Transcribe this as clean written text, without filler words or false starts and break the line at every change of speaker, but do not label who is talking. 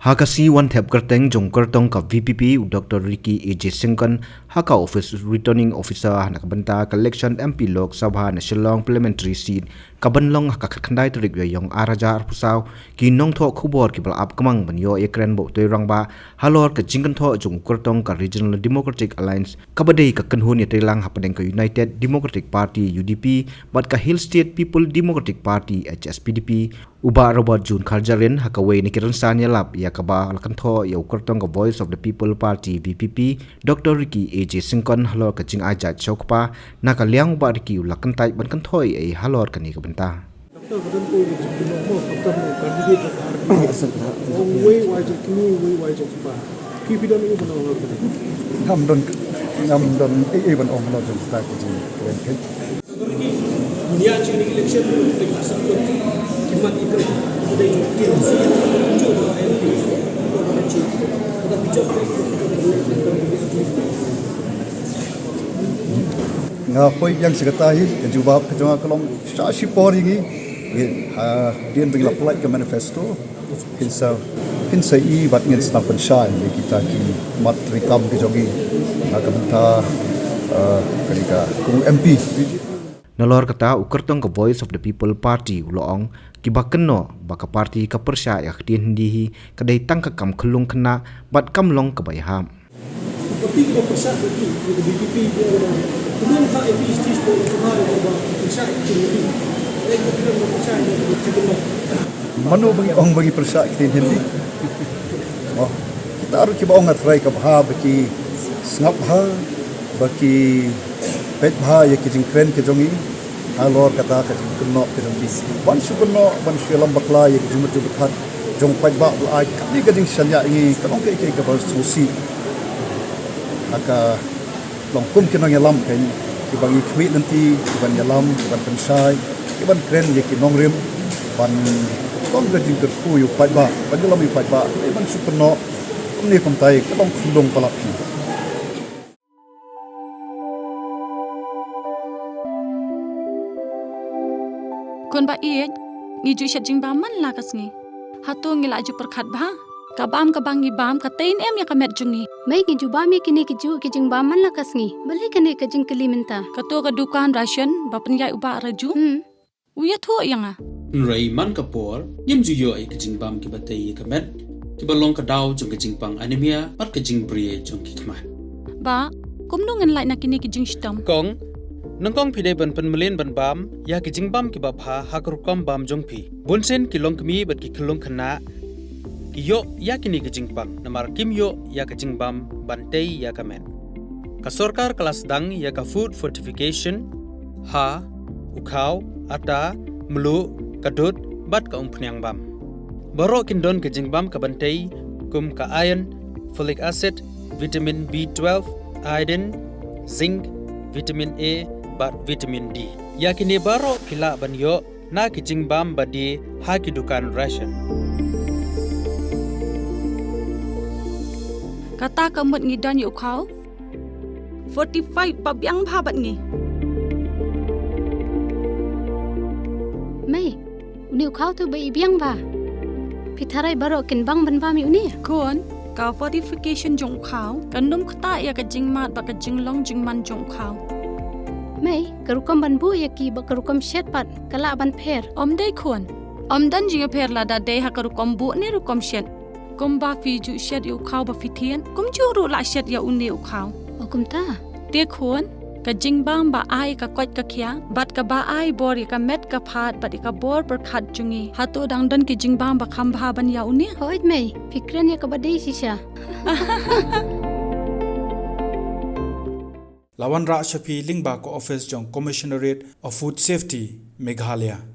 Hakasi one tap kerteng jong kertong ka VPP Dr. Ricky AJ Singkan haka office returning officer nak benta collection MP Lok Sabha na Shillong parliamentary seat kabanlong haka khandai trik yong araja arpusaw ki nong tho khubor ki bal ap kamang banyo e Kren bo toy rangba Halor ka jingkan tho jong kertong ka Regional Democratic Alliance kabadei ka kanhun ye telang hapadeng ka United Democratic Party UDP bat ka Hill State People Democratic Party HSPDP uba robot Jun Kharjarin hakaway ni kiran sanya lap ya kaba alkantho ya ukartong ka Voice of the People Party VPP Dr. Ricky AJ Singkan Halor ka jing Jait chokpa naka liang uba Ricky ulakantai ban kanthoi ai Halor ka ni ka benta
Dr. Badan ko ni Kyntait mo candidate way wajib kini way wajib ba PP dan ini benar
ngam don ban ong lo jong sta ko jing Kren ke
dunia cini election untuk satu kimat itu ada yang kira juga MP orang cik ada bijak
ngapoi yang sekatahi jubab kejonga kolong sashi poringi dia bingla plot ke manifesto hinsa I bat ngin snapan shai kita ki mat rikam ke jogi akabenta kadika kung MP
Nalor kata ukartong ka Voice of the People Party uloong kibakenno baka parti ka persya ya Ktien dihi kadai tangka kam Khyllung kena bat kamlong kabayham
seperti kita persya itu BPP kemudian hak MP istis po kemarin bahwa persya itu kita persya itu
manu bagi persya Ktien hindi oh kita harus kiba ongat rai ka bha baki snap ha baki pet bha ya kijing Kren ke jongi Halor kata ka jing kenok ke jongi ban su kenok ban su lam bakla ya jumut jumut hat jong pet ba ai ni ka jing sanya ini kanong ke ka ba susi aka long kum ke nong lam ke ki bangi khwi nanti ban yalam ban pensai ki ban Kren ya ki nong rim ban kong ka jing ku yu pet ba ban lam yu pet ba ban su kenok ni kom tai ka long Khyllung palap ki
Kun ba iet ngiju shat jing ba man la kas ngi hato ngi la ju perkhat ba ka bam ka bangi bam ka tein em ya ka met jungi
mai ngiju ba mi kini kiju ki jing ba man la kas ngi bale kane ka jing kali minta
ka to ka dukan ration ba penyai uba raju uya tho yanga
Rai man kapor yim ju yo ai kijing bam ki batei ka met ki balong ka daw jong kijing pang anemia pat kijing brie jong ki kmat
ba kumnu ngan lai na kini ki jing stam
kong nangkong pide ban penmelin ban bam ya ki jingbam ki bapha hakrukom bam jongpi bunsen ki longkmi bat ki Khyllung khana yo ya kini ki jingpang namar kim yo ya ki jingbam bantei ya kamen ka sarkar kelas dang ya ka food fortification ha ukhaw ata mlu kadut bat ka umpnyang bam baro kindon ki jingbam ka bantei kum ka iron folic acid vitamin B12 iodine zinc vitamin A bat vitamin D. Yakini baro pila banyo na kijing bam badi haki dukan ration.
kata kamut ngi dan yu khau 45 pa biang bha bat ngi
mai uni khau tu bai biang ba pitharai baro kin bang ban ba mi uni
kon ka fortification jong khau kanum khata ya ka jing mat ba ka jing long jing man jong khau
mai karukam ban bu ya ki ba karukam shet pat kala ban pher
om dei khon om dan jing pher la da dei ha karukom bu ne rukom shet kom ba fi ju shet yu khau ba fi thien kom chu ru la shet ya uni u khau
okum ta
te khon ka jing bang ba ai ka kwat ka khya bat ka ba ai bor ka met ka phat bat ka bor per khat jungi hato dang dan ki jing bang ba kham bha ban ya uni
hoit mai fikran ya ka ba dei sisha
Lawan Ra Shafi Lingba ko office jong Commissionerate of Food Safety Meghalaya